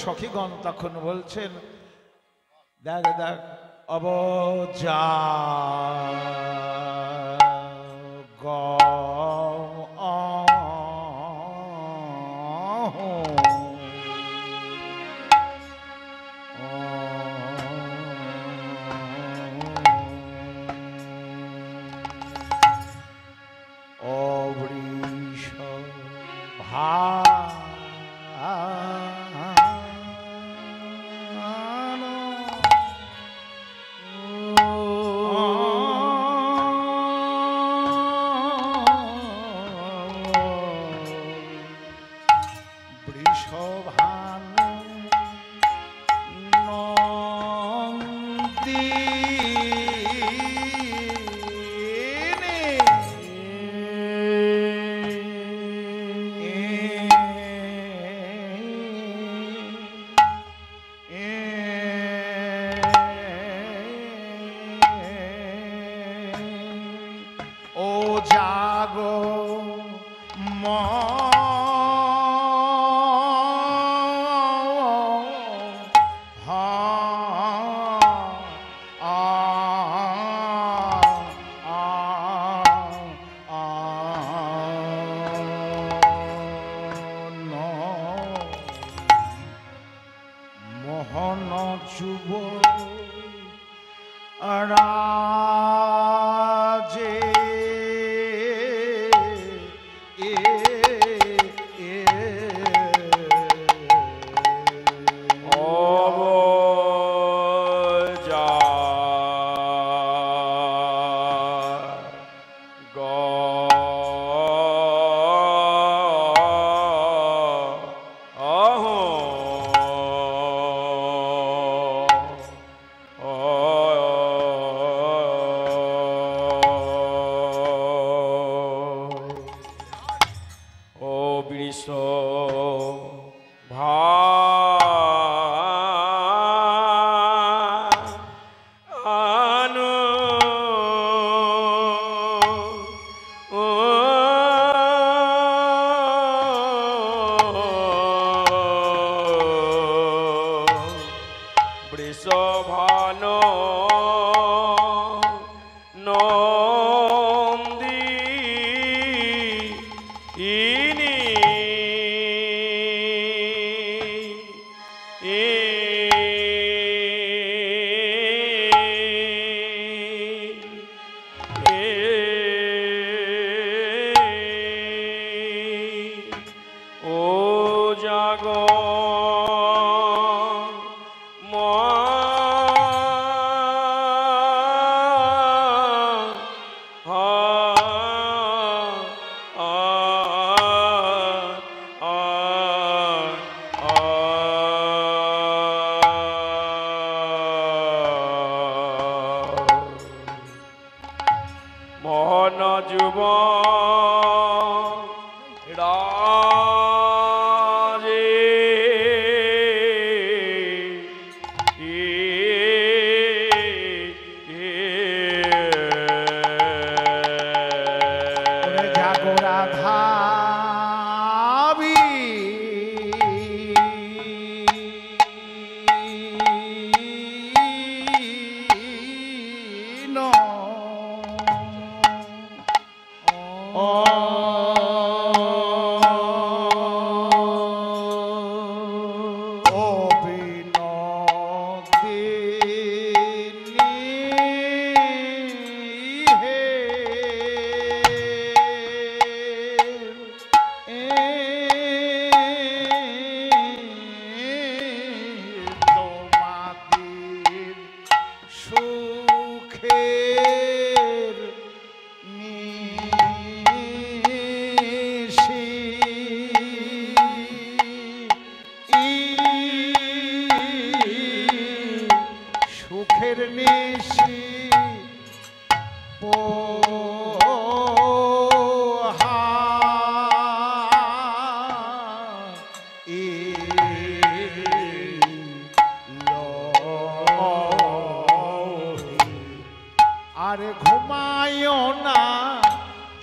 সখীগণ তখন বলছেন, দেখ দেখ অবজা গ অবৃষ ভা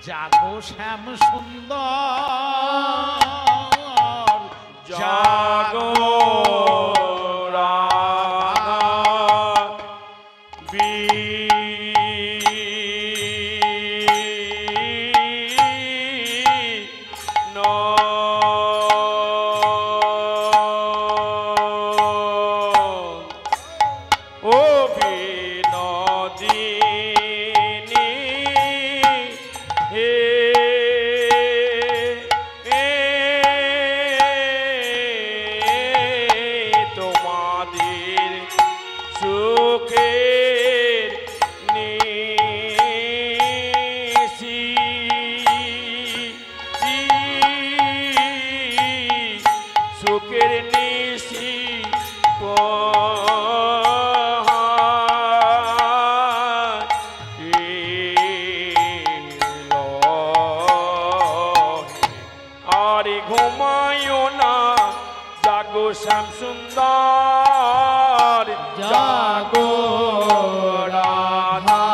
জাগো শ্যাম সুন্দর জাগো সুখের নিশি সুখের নিশি আরে ঘুমায়ও না জাগো শ্যাম সুন্দর জাগো রাধা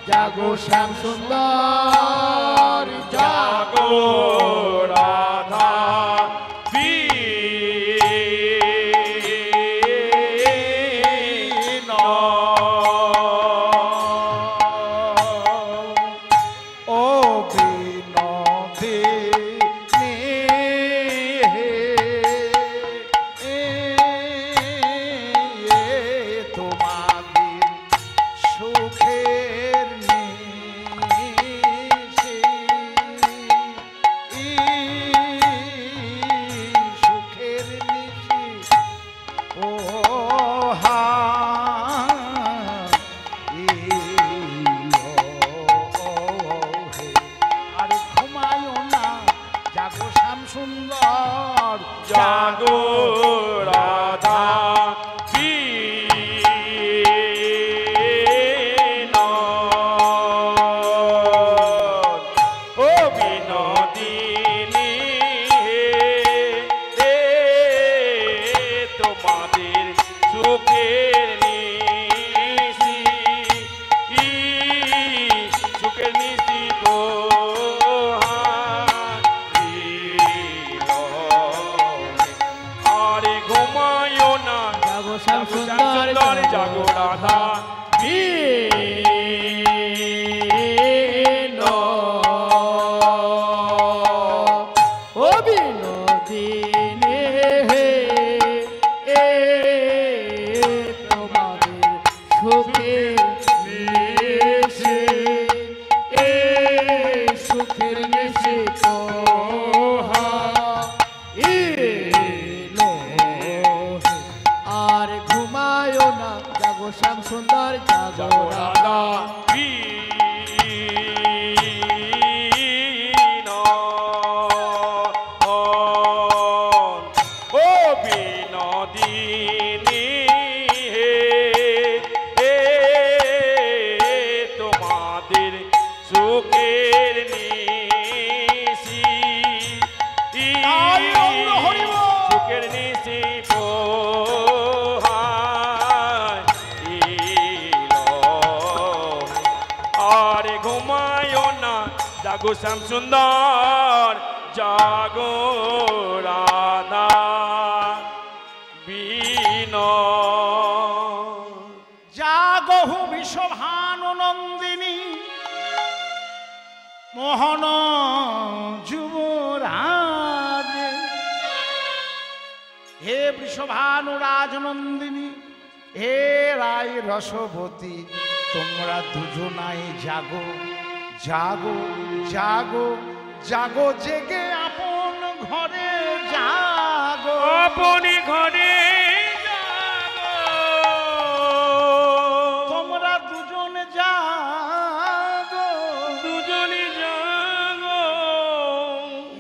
জাগো শ্যাম সুন্দর জাগো রাধা ও বিনোদে তোমাদের সুখের সুখের নিশি ও হা আর ঘুমায়ও না জাগো শ্যাম সুন্দর জাগো রাধা ও বিনোদিনী তোমাদের সুখের নিশি সুখের নিশি আরে ঘুমায়ও না জাগো শ্যাম সুন্দর জাগো রাধা ও বিনোদিনী তোমাদের সুখের নিশি সুখের নিশি আর ঘুমায়ও না জাগো শ্যাম সুন্দর জাগো রাধা ও বিনোদিনী তোমাদের সুখের নিশি সুখের নিশি আরে ঘুমায়ও না জাগো শ্যাম সুন্দর জাগো রাধা জাগহু বিশ্বভানু নন্দিনী মোহন যুবরাজ হে বৃষভানু রাজনন্দিনী হে রায় রসবতী তোমরা দুজনাই জাগো জাগো জাগো জাগো জেগে আপন ঘরে জাগো আপনি ঘরে তোমরা দুজনে জাগো দুজনে জাগো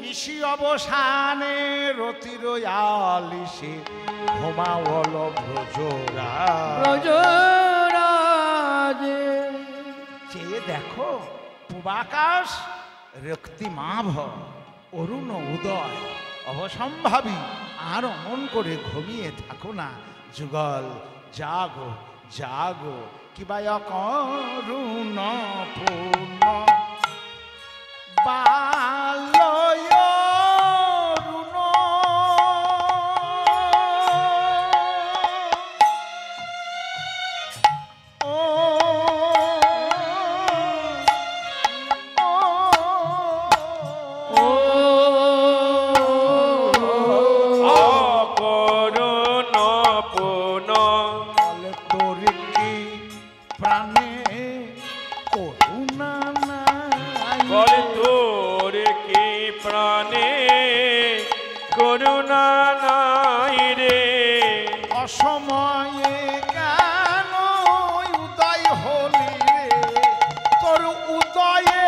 নিশি অবসানে রতির আলিসে ঘুমাওল ব্রজরা ব্রজরাজে চেয়ে দেখো পূবাকাশ রক্তিমাভ অরুণ উদয় অবসম্ভাবী, আর অমন করে ঘুমিয়ে থাকো না। যুগল জাগো জাগো, কিবা করুণ পূর্ণ বালয় রুণ। ও অকরুণ পুন তোর কি প্রাণে করুণা নাই? বলে তোর কি প্রাণে করুণা নাই রে। অসময়ে কেন উদয় হলি রে? তোর উদয়ে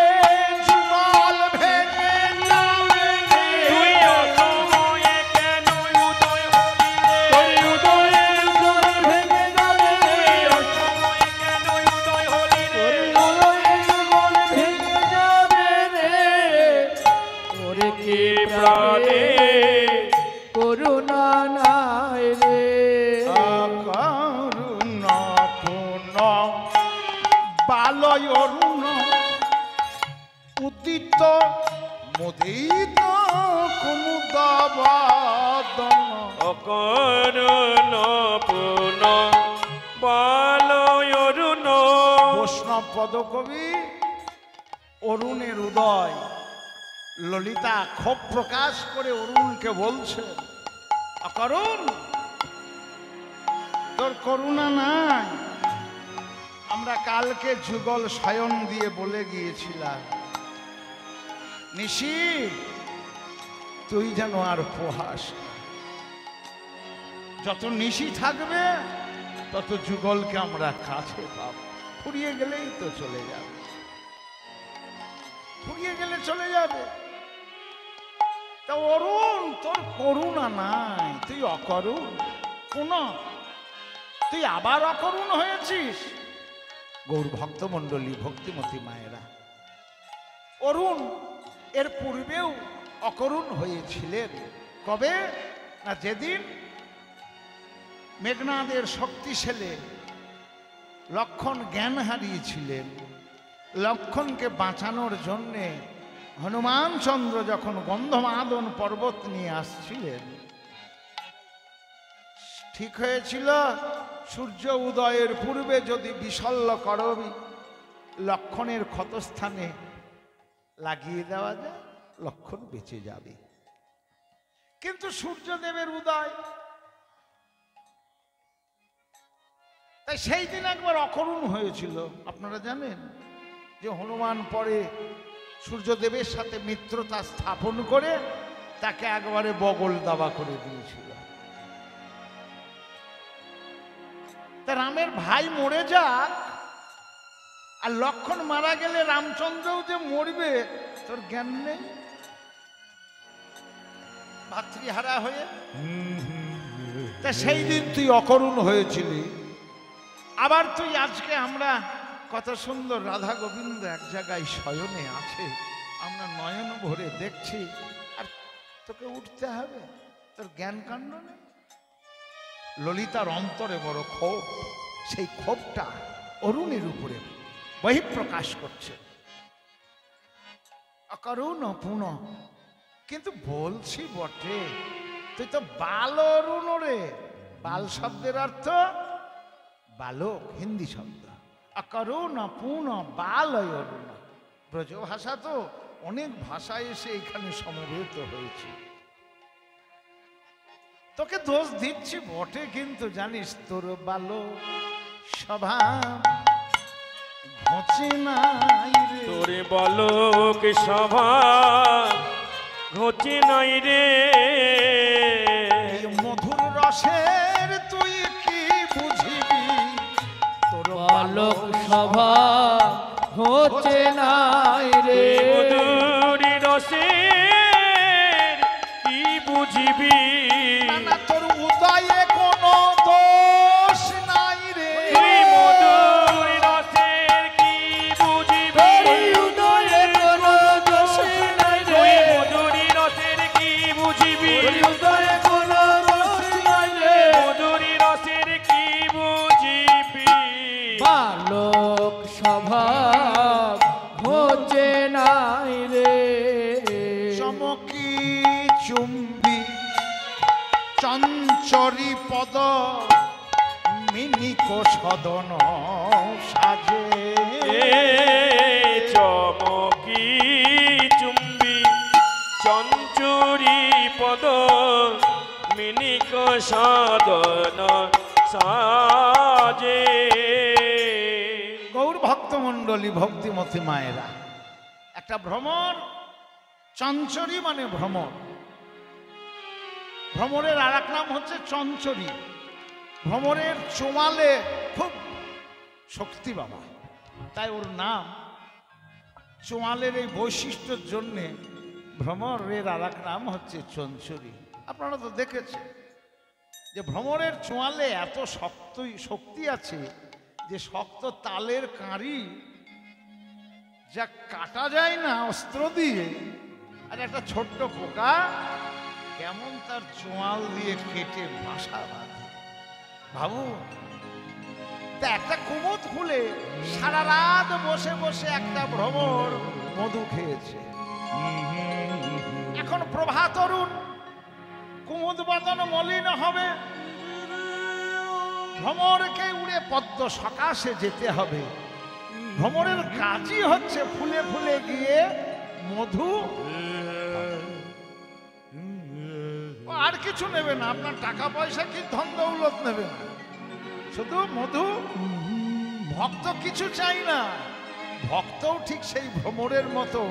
যুগল ভেঙে যাবে রে। তুই অসময়ে কেন উদয় হলি রে? তোর উদয়ে যুগল ভেঙে যাবে রে। অসময়ে কেন উদয় হলি রে? তোর উদয়ে যুগল ভেঙে যাবে রে। তোর কি প্রাণে করুণা নাই রে। করুণ পূর্ণ বালয় অরুণ উদিত মুদিত কুমুদ বদন। অকরুণ পুন বালয় অরুণ। বৈষ্ণব পদকবি অরুণের উদয়। ললিতা ক্ষোভ প্রকাশ করে অরুণকে বলছে, অকরুণ তোর করুণা নাই। আমরা কালকে যুগল শয়ন দিয়ে বলে গিয়েছিলাম, নিশি তুই যেন আর পোহাস না। যত নিশি থাকবে তত যুগলকে আমরা কাছে পাবো। ফুরিয়ে গেলেই তো চলে যাবে, ফুরিয়ে গেলে চলে যাবে। তা অরুণ তোর করুণা নাই, তুই অকরুণ। কোন তুই আবার অকরুণ হয়েছিস? গৌর ভক্তমণ্ডলী, ভক্তিমতী মায়েরা, অরুণ এর পূর্বেও অকরুণ হয়েছিলেন। কবে না যেদিন মেঘনাদের শক্তিশালী লক্ষণ জ্ঞান হারিয়েছিলেন। লক্ষণকে বাঁচানোর জন্যে হনুমান চন্দ্র যখন গন্ধমাদন পর্বত নিয়ে আসছিলেন, ঠিক হয়েছিল সূর্য উদয়ের পূর্বে যদি বিশল্য করবি লক্ষণের ক্ষতস্থানে লাগিয়ে দেওয়া যায়, লক্ষণ বেঁচে যাবে। কিন্তু সূর্যদেবের উদয়, তাই সেই দিন একবার অকরুণ হয়েছিল। আপনারা জানেন যে হনুমান পরে সূর্যদেবের সাথে মিত্রতা স্থাপন করে তাকে একবারে বগল দাবা করে দিয়েছিল। তা রামের ভাই মরে যাক আর লক্ষণ মারা গেলে রামচন্দ্রও যে মরবে তোর জ্ঞান নেই? ভাতৃহারা হয়ে তা সেই দিন তুই অকরুণ হয়েছিলি। আবার তুই আজকে আমরা কত সুন্দর রাধা গোবিন্দ এক জায়গায় শয়নে আছে, আমরা নয়ন ভরে দেখছি, আর তোকে উঠতে হবে? তোর জ্ঞান কাণ্ড নেই। ললিতার অন্তরে বড় ক্ষোভ, সেই ক্ষোভটা অরুণের উপরে বহিঃপ্রকাশ করছে। অকরুণ পুন, কিন্তু বলছি বটে তুই তো বাল অরুণ রে। বাল শব্দের অর্থ বালক, হিন্দি শব্দ। অকরুণ পুন বালয় অরুণ, ব্রজ ভাষা তো অনেক ভাষা এসে এখানে সমবেত হয়েছে। তোকে দোষ দিচ্ছি বটে, কিন্তু জানিস তোর বালক স্বভাব ঘচে নাই রে। তোরে বালক সভা ঘটে নাই রে। এই মধুর রসের তুই কি বুঝিবি? তোর বালক সভা হচ্ছে নাই রে। মধুরি রসের কি বুঝিবি? না না, তোর উদয়ে কোনো দোষ নাই রে। তুই মধুরি রসের কি বুঝিবি? উদয়ে কোনো দোষ নাই রে। তুই মধুরি রসের কি বুঝিবি? চমকি চুম্বি চঞ্চরি পদ মিনিক সদন সাজে চমকি চুম্বি চঞ্চুরি পদ মিনিক সাধন সাজে। গৌর ভক্তমণ্ডলী ভক্তিমতী মায়েরা, একটা ভ্রমর, চঞ্চরি মানে ভ্রমর, ভ্রমরের আর এক নাম হচ্ছে চঞ্চরি। ভ্রমরের চোয়ালে খুব শক্তি বাবা, তাই ওর নাম। চোয়ালের এই বৈশিষ্ট্যের জন্যে ভ্রমরের আর এক নাম হচ্ছে চঞ্চরি। আপনারা তো দেখেছেন যে ভ্রমরের চোয়ালে এত শক্তি আছে যে শক্ত তালের কাঁড়ি যা কাটা যায় না অস্ত্র দিয়ে, আর একটা ছোট্ট পোকা কেমন তার চোয়াল দিয়ে কেটে বাসা বাঁধে। ভাবু, তা একটা কুমুদ ফুলে সারা রাত বসে বসে একটা ভ্রমর মধু খেয়েছে। এখন প্রভাত তরুণ, কুমুদ বদন মলিন হবে, ভ্রমরকে উড়ে পদ্ম সকাশে যেতে হবে। ভ্রমরের কাজই হচ্ছে ফুলে ফুলে গিয়ে মধু, আর কিছু নেবে না, আপনার টাকা পয়সা কি ধন দৌলত নেবে না, শুধু মধু। ভক্ত কিছু চাই না, ভক্তও ঠিক সেই ভ্রমরের মতো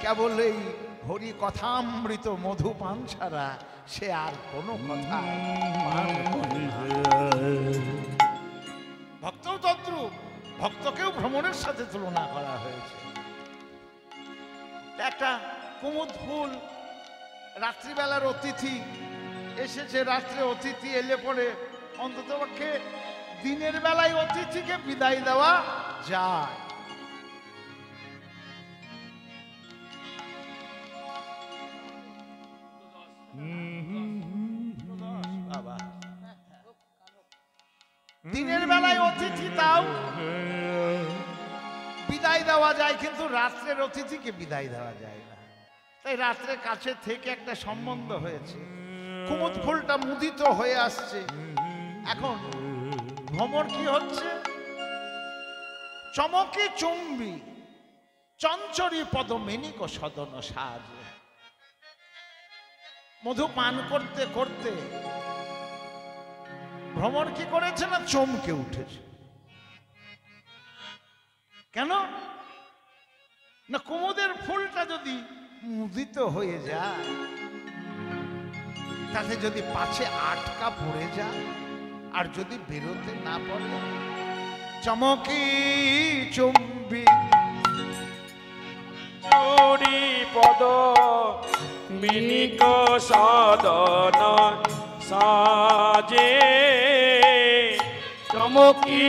কেবল এই হরি কথামৃত মধু পান ছাড়া সে আর কোনো কথা পান করে না। ভক্তও তদ্রূপ, ভক্তকেও ভ্রমণের সাথে তুলনা করা হয়েছে। একটা কুমুদ ফুল, রাত্রিবেলার অতিথি এসেছে, রাত্রে অতিথি এলে পরে অন্ততপক্ষে দিনের বেলায় অতিথিকে বিদায় দেওয়া যায়। বাবা, দিনের বেলায় অতিথি তাও বিদায় দেওয়া যায়, কিন্তু রাত্রের অতিথিকে বিদায় দেওয়া যায় না। তাই রাত্রে কাছে থেকে একটা সম্বন্ধ হয়েছে, কুমুদ ফুলটা মুদিত হয়ে আসছে। এখন ভ্রমর কি হচ্ছে? চমকে চুম্বি চঞ্চরি পদ মেনিক সদন সাজ। মধু পান করতে করতে ভ্রমর কি করেছে না চমকে উঠেছে। কেন না? কুমুদের ফুলটা যদি মুদিত হয়ে যায়, তাতে যদি পাছে আটকা পড়ে যায়, আর যদি বেরোতে না পারে, চমকি চুম্বি চুরি পদ মিনিক সাধন সাজে। চমকি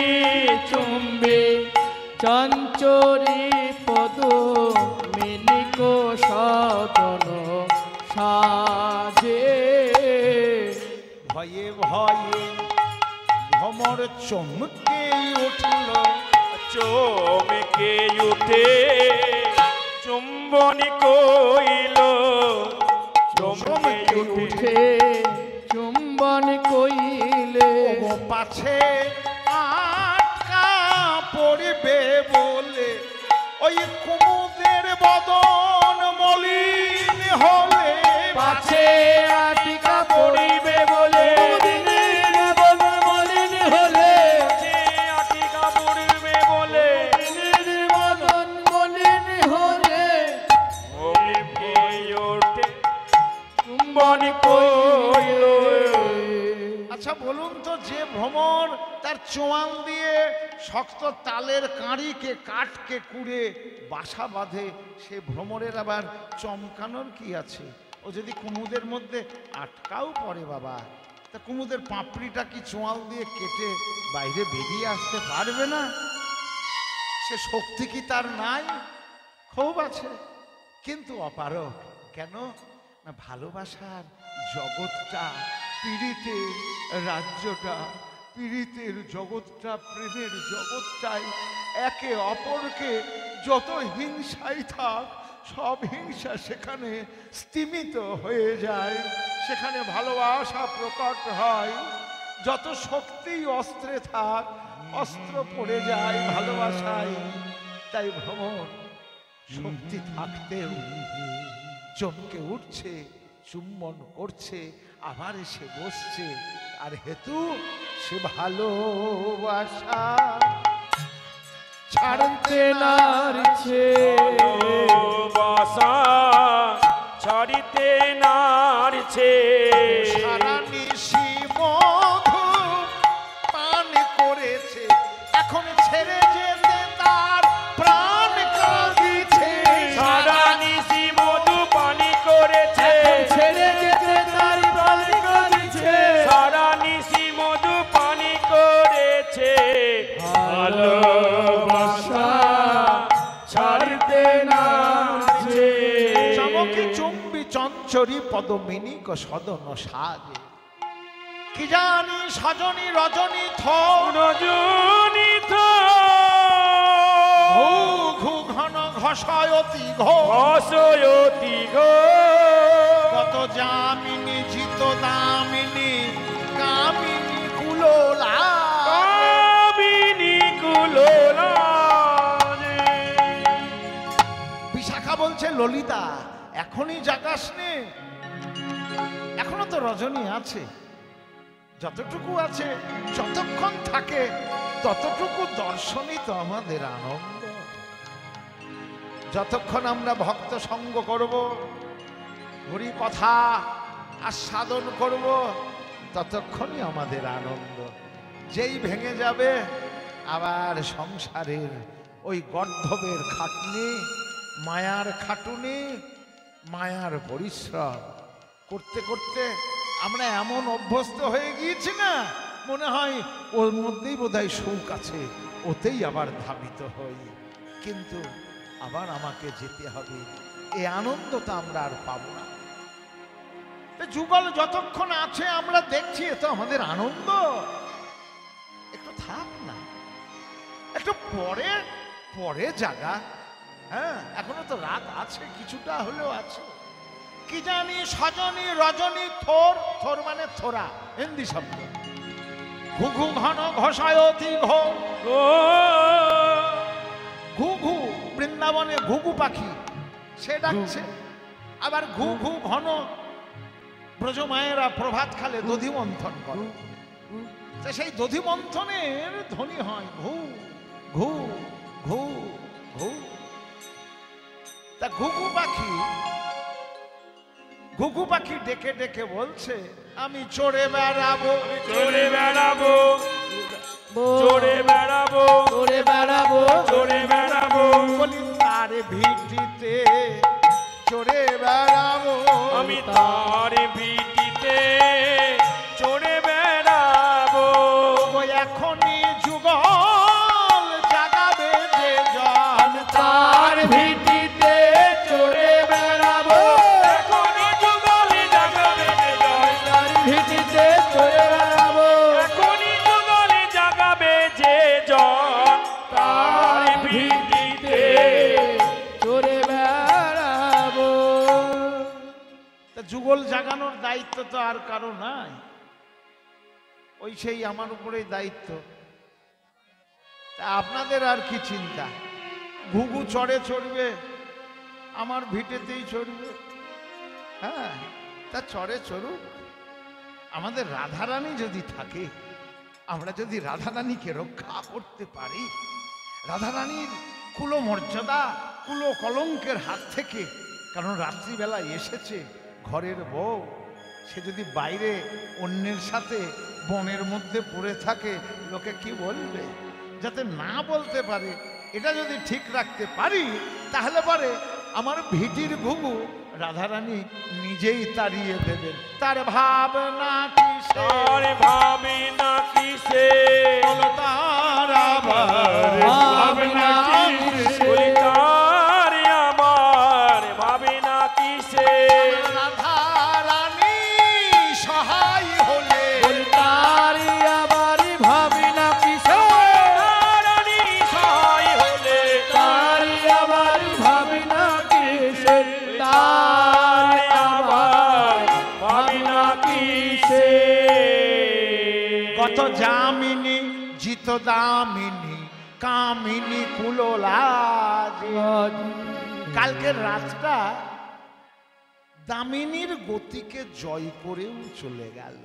চুম্বে চঞ্চরি পদ মিনিক সদন সাজে। ভয়ে ভয়ে ভ্রমর চমকে উঠল, চমকে উঠে চুম্বনী কইল। চমকে উঠে চুম্বন কইলে, ও পাছে আটকা পড়বে বলে ওই কুমুদের বদন মলিন হলে, পাছে আটিকা পড়িবে বলে দিনের বদন মলিন হলে, যে আটিকা পড়বে বলে দিনের বদন মলিন হলে, চমকে ওঠে চুম্বনী কইল। আচ্ছা বলুন তো, যে ভ্রমর তার চোয়াল দিয়ে শক্ত তালের কাঁড়িকে কাঠকে কুড়ে বাসা বাঁধে, সে ভ্রমরের আবার চমকানোর কি আছে? ও যদি কুমুদের মধ্যে আটকাও পড়ে বাবা, তা কুমুদের পাপড়িটা কি চোয়াল দিয়ে কেটে বাইরে বেরিয়ে আসতে পারবে না? সে শক্তি কি তার নাই? খুব আছে, কিন্তু অপারক। কেন না? ভালোবাসার জগৎটা, পীড়িতের রাজ্যটা, পীড়িতের জগৎটা, প্রেমের জগৎটাই একে অপরকে যত হিংসাই থাক সব হিংসা সেখানে স্তিমিত হয়ে যায়, সেখানে ভালোবাসা প্রকট হয়। যত শক্তি অস্ত্রে থাক, অস্ত্র পড়ে যায় ভালোবাসায়। তাই ভ্রমর শক্তি থাকতেও চমকে উঠছে, চুম্বন করছে, আবার এসে বসছে। আর হেতু সে ভালোবাসা ছাড়তে নারছে ভালোবাসা ছাড়িতে নারছে। সারা নিশি মধু পান করেছে, এখন ছেড়ে যেতে তার প্রাণ কাঁদিছে। সারা নিশি মধু পানি করেছে, ছেড়ে যেতে তার প্রাণ কাঁদিছে। সারা নিশি মধু পানি করেছে। ভালোবাসা ছাড়িতে নারছে। চমকি চুম্বি চঞ্চরি পদমিনী সদন সাজে, কি জানি সজনী রজনী রজনী ঘু ঘু ঘন ঘষয়তি ঘো ঘষয়তি গো। কত জামিনী জিত দামিনী কামিনী কুলোলা। কামিনী কুলোলা। বিশাখা বলছে ললিতা এখনই জাগাস নে, এখনো তো রজনী আছে, যতটুকু আছে যতক্ষণ থাকে ততটুকু দর্শনই তো আমাদের আনন্দ। যতক্ষণ আমরা ভক্ত সঙ্গ করব, হরি কথা আস্বাদন করব, ততক্ষণই আমাদের আনন্দ। যেই ভেঙে যাবে আবার সংসারের ওই গর্ধবের খাটনি, মায়ার খাটুনি, মায়ার পরিশ্রম করতে করতে আমরা এমন অভ্যস্ত হয়ে গিয়েছি না, মনে হয় ওর মধ্যেই বোধহয় সুখ আছে, ওতেই আবার ধাবিত হই। কিন্তু আবার আমাকে যেতে হবে, এই আনন্দটা আমরা আর পাবো না। যুগল যতক্ষণ আছে আমরা দেখছি এ তো আমাদের আনন্দ। একটু থাক না, একটু পরে পরে জাগা। হ্যাঁ, এখনো তো রাত আছে, কিছুটা হলেও আছে। কি জানি সজনী রজনী থোর, থোর মানে থোরা, হিন্দি শব্দ। ঘু ঘু ঘন ঘষায়তি ঘো, ঘু ঘু বৃন্দাবনে ঘুঘু পাখি সে ডাকছে। আবার ঘু ঘু ঘন ব্রজমায়েরা প্রভাত খালে দধি মন্থন করে, সেই দধি মন্থনের ধ্বনি হয় ঘু ঘু ঘু ঘু। তা ঘুঘু পাখি ডেকে ডেকে বলছে আমি চড়ে বেড়াবো, চড়ে বেড়াবো, চড়ে বেড়াবো, চড়ে বেড়াবো, চড়ে বেড়াবো। বলি তার ভিটিতে চড়ে বেড়াবো, আমি তার ভিটিতে চড়ে বেড়াবো। এখনই যুগল জাগাবে যে জন, তার ভিটিতে চড়ে বেড়াবো। এখনই যুগলে জাগাবে যে জয়। তার ভিটিতে চড়ে বেড়াবো। এখনই যুগলে জাগাবে যে জন। তার ভিটিতে চড়ে বেড়াবো। তা যুগল জাগানোর দায়িত্ব তো আর কারো নাই, ওই সেই আমার উপরেই দায়িত্ব। তা আপনাদের আর কি চিন্তা, ঘুঘু চড়ে চড়বে, আমার ভিটেতেই চড়বে। হ্যাঁ, তা চড়ে চড়ুক। আমাদের রাধারানী যদি থাকে, আমরা যদি রাধারানীকে রক্ষা করতে পারি, রাধারানীর কুলো মর্যাদা, কুলো কলঙ্কের হাত থেকে, কারণ রাত্রিবেলায় এসেছে ঘরের বউ, সে যদি বাইরে অন্যের সাথে বনের মধ্যে পড়ে থাকে, লোকে কি বলবে? যাতে না বলতে পারে, এটা যদি ঠিক রাখতে পারি, তাহলে পরে আমার ভিটির ঘুঘু রাধারানী নিজেই তাড়িয়ে দেবেন। তার ভাবনা কিসে, তার ভাবে না কিসে, তার আবার ভাবনা কিসে, বলি তার আমার ভাবে না কিসে। রাধারানী সহায় হলে, তারি আবার ভাবি না কিসে, রানী সহায় হলে, তারি আবার ভাবি না কিসে। কত যামিনী জিত দামিনী কামিনী কুলোলাজ। কালকের রাতটা দামিনীর গতিকে জয় করেও চলে গেল।